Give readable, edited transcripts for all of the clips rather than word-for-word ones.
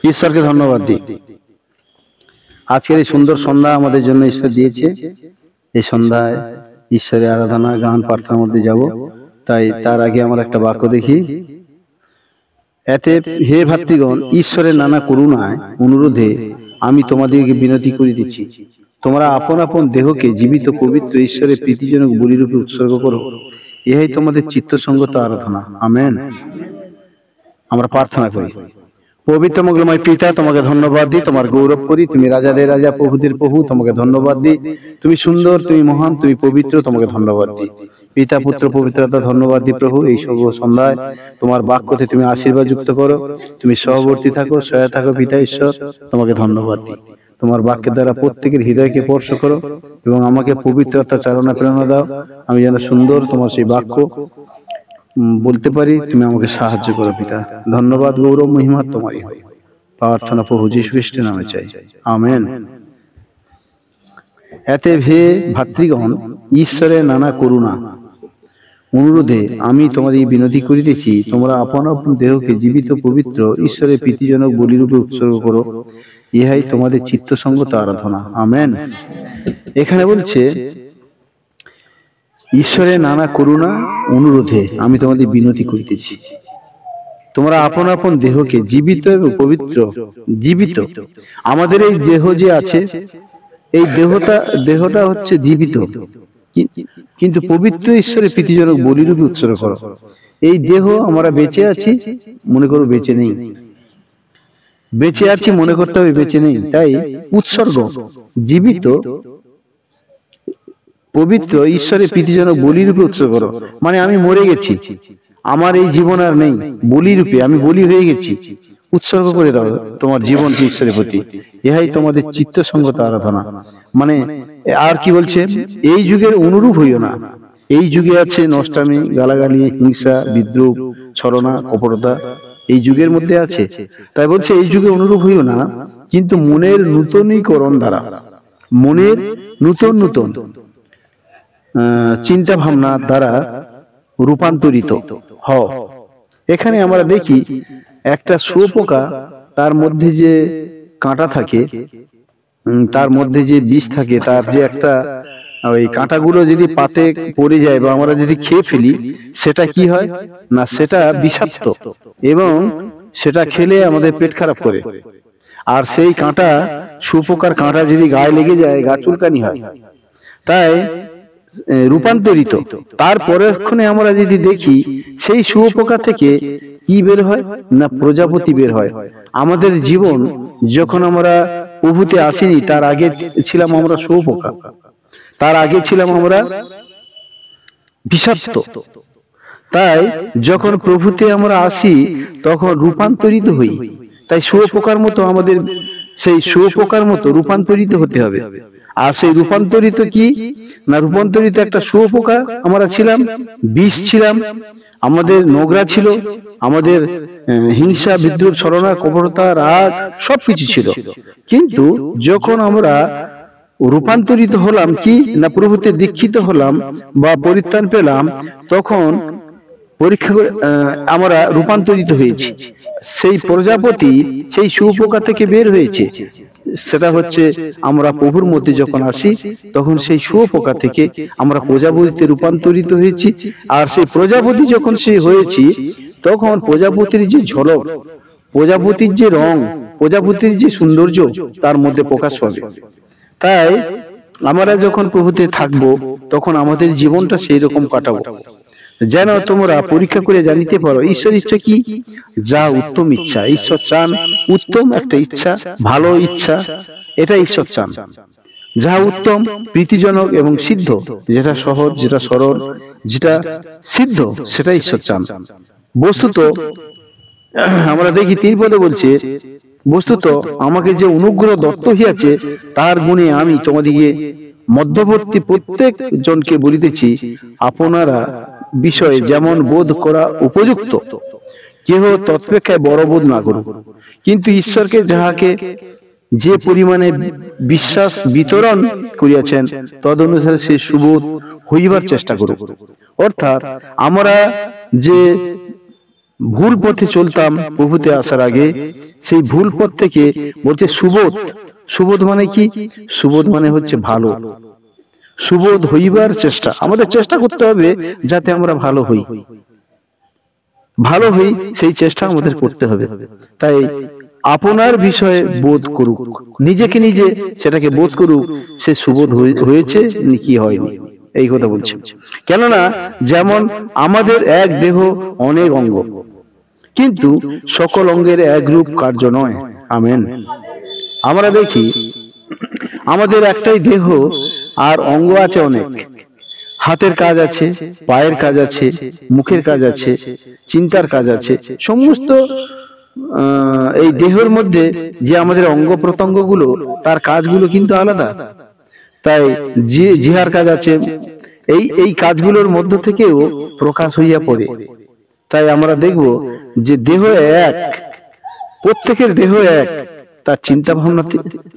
ঈশ্বরকে ধন্যবাদ দিই। আজকের এই সুন্দর সন্ধ্যা আমাদের জন্য ঈশ্বর দিয়েছে। এই সন্ধ্যায় ঈশ্বরের আরাধনা, গান, প্রার্থনার মধ্যে যাব। তাই তার আগে আমরা একটা বাক্য দেখি। এতে হে ভাতৃগণ, ঈশ্বরের নানা করুণায় অনুরোধে আমি তোমাদেরকে বিনতি করিতেছি, তোমরা আপন আপন দেহকে জীবিত, পবিত্র, ঈশ্বরের প্রীতিজনক বলিরূপে উৎসর্গ করো। ইহাই তোমাদের চিত্তসঙ্গত আরাধনা। আমেন। আমরা প্রার্থনা করি। পবিত্র মঙ্গলময় পিতা, তোমাকে ধন্যবাদ দিই, তোমার গৌরব করি। তুমি রাজাদের রাজা, প্রভুদের প্রভু, তোমাকে ধন্যবাদ দিই। তুমি সুন্দর, তুমি মহান, তুমি পবিত্র, তোমাকে ধন্যবাদ দিই। পিতা, পুত্র, পবিত্রতা ধন্যবাদ দিই প্রভু। এই শুভ সন্ধ্যায় তোমার বাক্যতে তুমি আশীর্বাদ যুক্ত করো, তুমি সহবর্তী থাকো, সহায় থাকো। পিতা ঈশ্বর, তোমাকে ধন্যবাদ দিই। তোমার বাক্যের দ্বারা প্রত্যেকের হৃদয়কে স্পর্শ করো এবং আমাকে পবিত্রতা চালনা প্রেরণা দাও। আমি যেন সুন্দর তোমার সেই বাক্য বলতে পারি। তুমি আমাকে সাহায্য করো পিতা। ধন্যবাদ, গৌরব, মহিমা তোমারই হয়। প্রার্থনা প্রভু যীশু খ্রিস্টের নামে চাই, আমেন। এতে হে ভাতৃগণ, ঈশ্বরের নানা করুণা অনুরোধে আমি তোমাদের বিনতি করিতেছি, তোমরা আপন আপন দেহকে জীবিত, পবিত্র, ঈশ্বরের প্রীতিজনক বলিরূপে উৎসর্গ করো। ইহাই তোমাদের চিত্তসঙ্গত আরাধনা। আমেন। এখানে বলছে ঈশ্বরের নানা করুণা অনুরোধে আমি তোমাদের বিনতি করিতেছি, তোমরা আপন আপন দেহকে জীবিত এবং পবিত্র। জীবিত, আমাদের এই দেহ যে আছে, এই দেহটা হচ্ছে জীবিত, কিন্তু পবিত্র, ঈশ্বরের প্রীতিজনক বলিরূপে উৎসর্গ করো। এই দেহ আমরা বেঁচে আছি মনে করো, বেঁচে নেই। বেঁচে আছি মনে করতে হবে, বেঁচে নেই। তাই উৎসর্গ, জীবিত, পবিত্র, ঈশ্বরের প্রীতিজনক বলিরূপে উৎসর্গ করো। মানে আমি মরে গেছি, আমার এই জীবন আর নেই, বলিরূপে আমি বলি হয়ে গেছি। উৎসর্গ করে দাও তোমার জীবনকে ঈশ্বরের প্রতি। ইহাই তোমাদের চিত্তসঙ্গত আরাধনা। মানে আর কি বলছে, এই যুগের অনুরূপ হইও না। এই যুগে আছে নষ্টামি, গালাগালি, হিংসা, বিদ্রুপ, ছলনা, কপটতা, এই যুগের মধ্যে আছে। তাই বলছে এই যুগে অনুরূপ হইও না, কিন্তু মনের নূতনীকরণ দ্বারা, মনের নূতন নূতন চিন্তা ভাবনা দ্বারা রূপান্তরিত হও। এখানে আমরা দেখি একটা শুঁয়োপোকা, তার মধ্যে যে কাঁটা থাকে, তার মধ্যে যে বিষ থাকে, তার যে একটা ওই কাঁটাগুলো যদি পাতে পড়ে যায় বা আমরা যদি খেয়ে ফেলি, সেটা কি হয় না, সেটা বিষাক্ত এবং সেটা খেলে আমাদের পেট খারাপ করে। আর সেই কাঁটা, শুঁয়োপোকার কাঁটা যদি গায়ে লেগে যায়, গা চুলকানি হয়। তাই রূপান্তরিত, তারপরে আমরা যদি দেখি সেই শুঁয়োপোকা থেকে কি বের হয় না, প্রজাপতি বের হয়। আমাদের জীবন যখন আমরা প্রভুতে আসিনি, তার আগে ছিলাম আমরা শুঁয়োপোকা, তার আগে ছিলাম আমরা বিষাক্ত। তাই যখন প্রভুতে আমরা আসি তখন রূপান্তরিত হই। তাই শুঁয়োপোকার মতো আমাদের, সেই শুঁয়োপোকার মতো রূপান্তরিত হতে হবে। আর সেই রূপান্তরিত কি না, রূপান্তরিত একটা শুঁয়োপোকা আমরা ছিলাম, বিষ ছিলাম, আমাদের নোংরা ছিল, আমাদের হিংসা, বিদ্রুপ, ছলনা, কপটতা, রাগ সবকিছু ছিল। কিন্তু যখন আমরা রূপান্তরিত হলাম কি না, প্রভুতে দীক্ষিত হলাম বা পরিত্রাণ পেলাম, তখন পরীক্ষা করে আমরা রূপান্তরিত হয়েছি। সেই প্রজাপতি সেই শুঁয়োপোকা থেকে বের হয়েছে। সেটা হচ্ছে আমরা প্রভুর মধ্যে যখন আসি, তখন সেই শুঁয়োপোকা থেকে আমরা প্রজাপতিতে রূপান্তরিত হয়েছি। আর সেই প্রজাপতি যখন সে হয়েছি, তখন প্রজাপতির যে ঝলক, প্রজাপতির যে রং, প্রজাপতির যে সৌন্দর্য তার মধ্যে প্রকাশ পাবে। তাই আমরা যখন প্রভুতে থাকবো, তখন আমাদের জীবনটা সেই রকম কাটাবো যেন তোমরা পরীক্ষা করে জানিতে পারো ঈশ্বর ইচ্ছা কি, যা উত্তম ইচ্ছা। ঈশ্বর চান উত্তম একটা ইচ্ছা, ভালো ইচ্ছা, এটা ঈশ্বর চান। যা উত্তম, প্রীতিজনক এবং সিদ্ধ, যেটা সহজ, যেটা সরল, যেটা সিদ্ধ, সেটা ঈশ্বর চান। বস্তুত আমরা দেখি 3 পদে বলছে, বস্তুত আমাকে যে অনুগ্রহ দত্ত হইয়াছে, তার গুণে আমি তোমাদিকে মধ্যবর্তী প্রত্যেক জনকে বলিতেছি, আপনারা বিষয়ে যেমন বোধ করা উপযুক্ত, কেহ তৎপেক্ষায় বড় বোধ না করুক, কিন্তু ঈশ্বরকে যাহাকে যে পরিমাণে বিশ্বাস বিতরণ করিয়াছেন, তদনুসারে সে সুবোধ হইবার চেষ্টা করুক। অর্থাৎ আমরা যে ভুল পথে চলতাম প্রভুতে আসার আগে, সেই ভুল পথ থেকে বলছে সুবোধ। সুবোধ মানে কি? সুবোধ মানে হচ্ছে ভালো, সুবোধ হইবার চেষ্টা। আমাদের চেষ্টা করতে হবে যাতে আমরা ভালো হই, ভালো হই সেই চেষ্টা আমাদের করতে হবে। তাই আপনার বিষয়ে বোধ করুক, নিজেকে নিজে সেটাকে বোধ করুক, সে সুবোধ হয়েছে কি হয়নি, এই কথা বলছে। কেননা যেমন আমাদের এক দেহ অনেক অঙ্গ, কিন্তু সকল অঙ্গের একরূপ কার্য নয়। আমেন। আমরা দেখি আমাদের একটাই দেহ আর অঙ্গ আছে অনেক। হাতের কাজ আছে, পায়ের কাজ আছে, মুখের কাজ আছে, চিন্তার কাজ আছে, সমস্ত এই দেহের মধ্যে যে আমাদের অঙ্গ প্রত্যঙ্গ গুলো, তার কাজগুলো কিন্তু আলাদা। তাই জিহার কাজ আছে, এই কাজগুলোর মধ্য থেকেও প্রকাশ হইয়া পড়ে। তাই আমরা দেখব যে দেহ এক, প্রত্যেকের দেহ এক, তার চিন্তা ভাবনা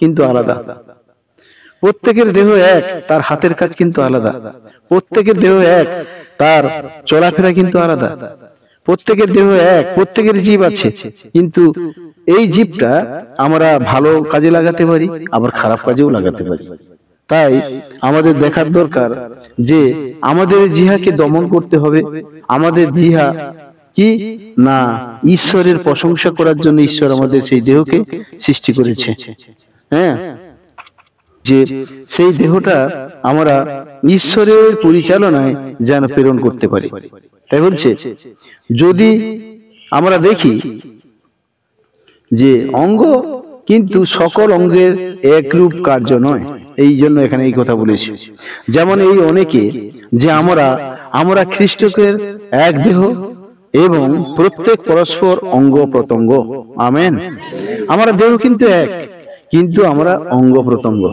কিন্তু আলাদা। প্রত্যেকের দেহ এক, তার হাতের কাজ কিন্তু আলাদা। প্রত্যেকের দেহ এক, তার চলাফেরা কিন্তু আলাদা। প্রত্যেকের দেহ এক, প্রত্যেকের জীব আছে, কিন্তু এই জীবটা আমরা ভালো কাজে লাগাতে পারি, আবার খারাপ কাজেও লাগাতে পারি। তাই আমাদের দেখার দরকার যে আমাদের জিহাকে দমন করতে হবে। আমাদের জিহা কি না, ঈশ্বরের প্রশংসা করার জন্য ঈশ্বর আমাদের সেই দেহকে সৃষ্টি করেছে। হ্যাঁ, যে সেই দেহটা আমরা ঈশ্বরের পরিচালনায় যেন প্রেরণ করতে পারি। তাই বলছে যদি আমরা দেখি যে অঙ্গ কিন্তু সকল অঙ্গের একরূপ কার্য নয়, এই জন্য এখানে এই কথা বলেছি। যেমন এই অনেকে যে আমরা খ্রিস্টকের এক দেহ এবং প্রত্যেক পরস্পর অঙ্গ প্রত্যঙ্গ। আমেন। আমরা দেহ কিন্তু এক, কিন্তু আমরা অঙ্গ প্রত্যঙ্গ।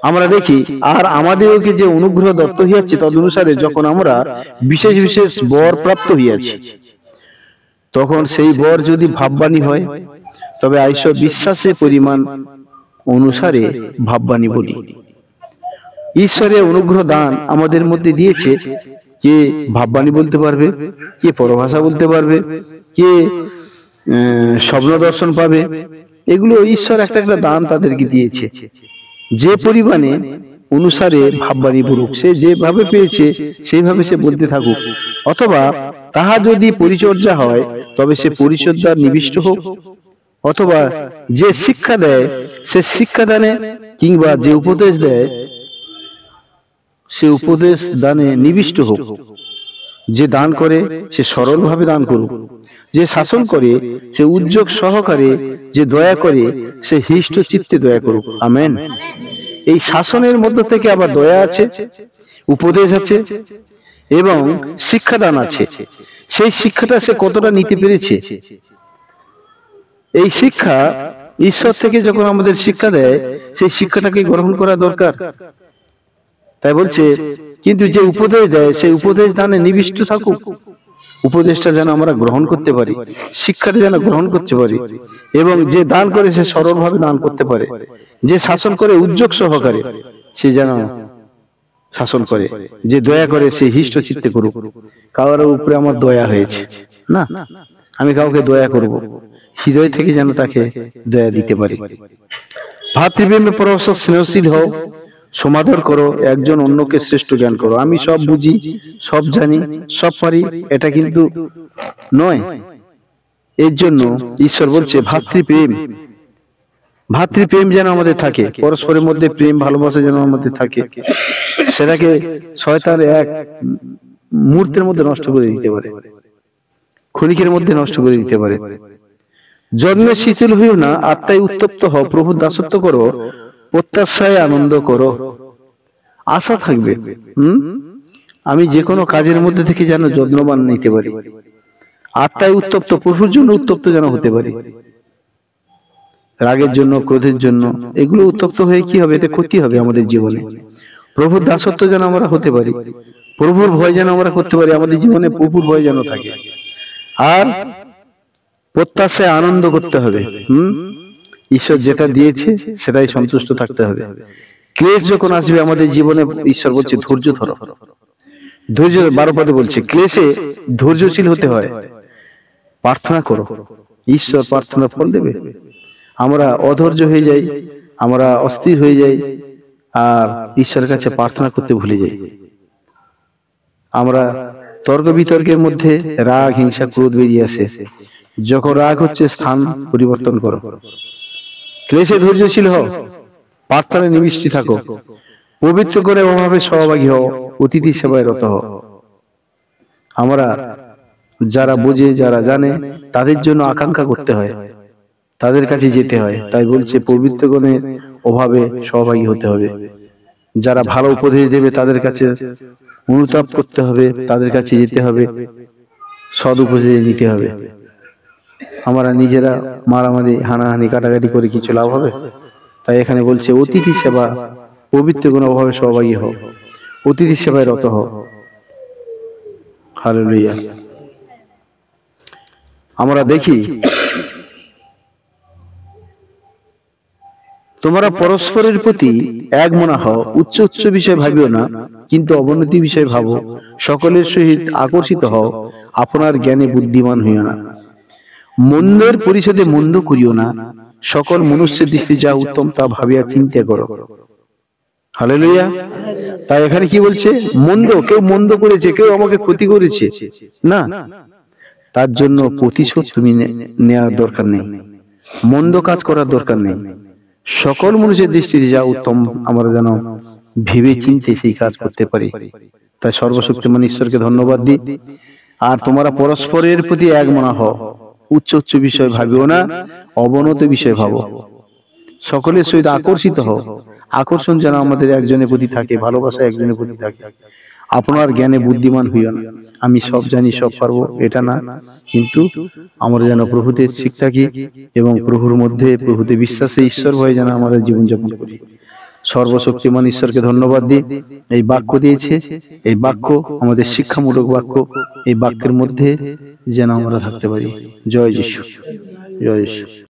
আমরা দেখি আর আমাদেরকে যে অনুগ্রহ দত্ত হইয়াছে, তদনুসারে যখন আমরা বিশেষ বিশেষ বর প্রাপ্ত হইয়াছি, তখন সেই বর যদি ভাববাণী হয়, তবে আইসো বিশ্বাসের পরিমাণ অনুসারে ভাববাণী বলি। ঈশ্বরের অনুগ্রহ দান আমাদের মধ্যে দিয়েছে। কে ভাববাণী বলতে পারবে, কে পরভাষা বলতে পারবে, কে স্বপ্ন দর্শন পাবে, এগুলো ঈশ্বর একটা একটা দান তাদেরকে দিয়েছে। যে পরিমাণে অনুসারে ভাববাণী বলুক, সে যেভাবে পেয়েছে সেইভাবে সে বলতে থাকুক। অথবা তাহা যদি পরিচর্যা হয়, তবে সে পরিচর্যার নিবিষ্ট হোক। অথবা যে শিক্ষা দেয় সে শিক্ষাদানে, কিংবা যে উপদেশ দেয় সে উপদেশ দানে নিবিষ্ট হোক। যে দান করে সে সরলভাবে দান করুক। যে শাসন করে সে উদ্যোগ সহকারে, যে দয়া করে সে হৃষ্ট চিত্তে দয়া করুক। আমেন। এই শাসনের মধ্য থেকে আবার দয়া আছে, উপদেশ আছে এবং শিক্ষাদান আছে। সেই শিক্ষাটা সে কতটা নিতে পেরেছে, এই শিক্ষা ঈশ্বর থেকে যখন আমাদের শিক্ষা দেয়, সেই শিক্ষাটাকে গ্রহণ করা দরকার। তাই বলছে কিন্তু যে উপদেশ দেয় সেই উপদেশ দানে নিবিষ্ট থাকুক। উপদেশটা যেন আমরা গ্রহণ করতে পারি, শিক্ষাটা যেন গ্রহণ করতে পারি, এবং যে দান করে সে সরলভাবে দান করতে পারে। যে শাসন করে উদ্যোগ সহকারে, সে যেন শাসন করে। যে দয়া করে সে হৃষ্ট চিত্তে করুক। কারোর উপরে আমার দয়া হয়েছে না, আমি কাউকে দয়া করব, হৃদয় থেকে যেন তাকে দয়া দিতে পারি। ভাতৃপ্রেমে পরস্পর স্নেহশীল হও, সমাদর করো, একজন অন্যকে শ্রেষ্ঠ জ্ঞান করো। আমি সব বুঝি, সব জানি, সব পারি, এটা কিন্তু নয়। এর জন্য ঈশ্বর বলছে ভাতৃপ্রেম, ভাতৃপ্রেম যেন আমাদের থাকে, পরস্পরের মধ্যে প্রেম ভালোবাসা যেন আমাদের থাকে। সেটাকে শয়তান এক মুহূর্তের মধ্যে নষ্ট করে দিতে পারে, ক্ষণিকের মধ্যে নষ্ট করে দিতে পারে। জন্মে শিথিল হইও না, আত্মায় উত্তপ্ত হও, প্রভুর দাসত্ব করো, প্রত্যাশায় আনন্দ করো। আশা থাকবে আমি যে কোনো কাজের মধ্যে থেকে যেন যত্নবান নিতে পারি। আত্মায় উত্তপ্ত, প্রভুর জন্য উত্তপ্ত যেন হতে পারি। রাগের জন্য, ক্রোধের জন্য, এগুলো উত্তপ্ত হয়ে কি হবে? এতে ক্ষতি হবে আমাদের জীবনে। প্রভুর দাসত্ব যেন আমরা হতে পারি, প্রভুর ভয় যেন আমরা করতে পারি, আমাদের জীবনে প্রভুর ভয় যেন থাকে। আর প্রত্যাশায় আনন্দ করতে হবে। ঈশ্বর যেটা দিয়েছে সেটাই সন্তুষ্ট থাকতে হবে। ক্লেশ যখন আসবে আমাদের জীবনে, ঈশ্বর বলছে ধৈর্য ধরো। ধৈর্য 12 পদে বলছে ক্লেশে ধৈর্যশীল হতে হয়। প্রার্থনা করো, ঈশ্বর প্রার্থনা ফল দেবে। আমরা অধৈর্য হয়ে যাই, আমরা অস্থির হয়ে যাই, আর ঈশ্বরের কাছে প্রার্থনা করতে ভুলে যাই। আমরা তর্ক বিতর্কের মধ্যে রাগ, হিংসা, ক্রোধ বেরিয়ে আসে। যখন রাগ হচ্ছে, স্থান পরিবর্তন করো, ক্লেশে ধৈর্যশীল হও, প্রার্থনায় নিবিষ্ট থাকো, পবিত্র করে অভাবে সহভাগী হও, অতিথি সেবায় রত হও। আমরা যারা বোঝে, যারা জানে, তাদের জন্য আকাঙ্ক্ষা করতে হয়, তাদের কাছে যেতে হয়। তাই বলছে পবিত্র গণের অভাবে সহভাগী হতে হবে। যারা ভালো উপদেশ দেবে তাদের কাছে অনুতাপ করতে হবে, তাদের কাছে যেতে হবে, সদ উপদেশ নিতে হবে। আমরা নিজেরা মারামারি, হানাহানি, কাটাকাটি করে কিছু লাভ হবে? তাই এখানে বলছে অতিথি সেবা, পবিত্র গুণ অভাবে সহভাগী হও, অতিথি সেবায় রত হও। হালেলুয়া। আমরা দেখি তোমরা পরস্পরের প্রতি এক মনা হও, উচ্চ উচ্চ বিষয় ভাবিও না, কিন্তু অবনতি বিষয় ভাবো, সকলের সহিত আকর্ষিত হও, আপনার জ্ঞানে বুদ্ধিমান হইও না, মন্দের পরিশোধে মন্দ করিও না, সকল মনুষ্যের দৃষ্টি যা উত্তম তা ভাবিয়া চিন্তা করো। হালেলুয়া। তাই এখানে কি বলছে? মন্দ, কেউ মন্দ করেছে, কেউ আমাকে ক্ষতি করেছে না, তার জন্য প্রতিশোধ তুমি নেওয়ার দরকার নেই, মন্দ কাজ করার দরকার নেই। সকল মানুষের দৃষ্টিতে যা উত্তম আমরা যেন ভেবে চিনতে সেই কাজ করতে পারি। তাই সর্বশক্তিমান ঈশ্বরকে ধন্যবাদ দিই। আর তোমরা পরস্পরের প্রতি এক মনা হও, উচ্চ উচ্চ বিষয় ভাবিও না, অবনত বিষয় ভাবো, সকলের সহিত আকর্ষিত হও। আকর্ষণ যেন আমাদের একজনের প্রতি থাকে, ভালোবাসা একজনের প্রতি থাকে। আপনার জ্ঞানে বুদ্ধিমান হইও না, আমি সব জানি, সব পারবো, এটা না, কিন্তু আমরা যেন প্রভুতে ঠিক থাকি এবং প্রভুর মধ্যে, প্রভুতে বিশ্বাসে, ঈশ্বর ভয়ে যেন আমাদের জীবনযাপন করি। সর্বশক্তিমান ঈশ্বরকে ধন্যবাদ দিই। এই বাক্য দিয়েছে, এই বাক্য আমাদের শিক্ষামূলক বাক্য, এই বাক্যের মধ্যে যেন আমরা থাকতে পারি। জয় যিশু, জয় যিশু।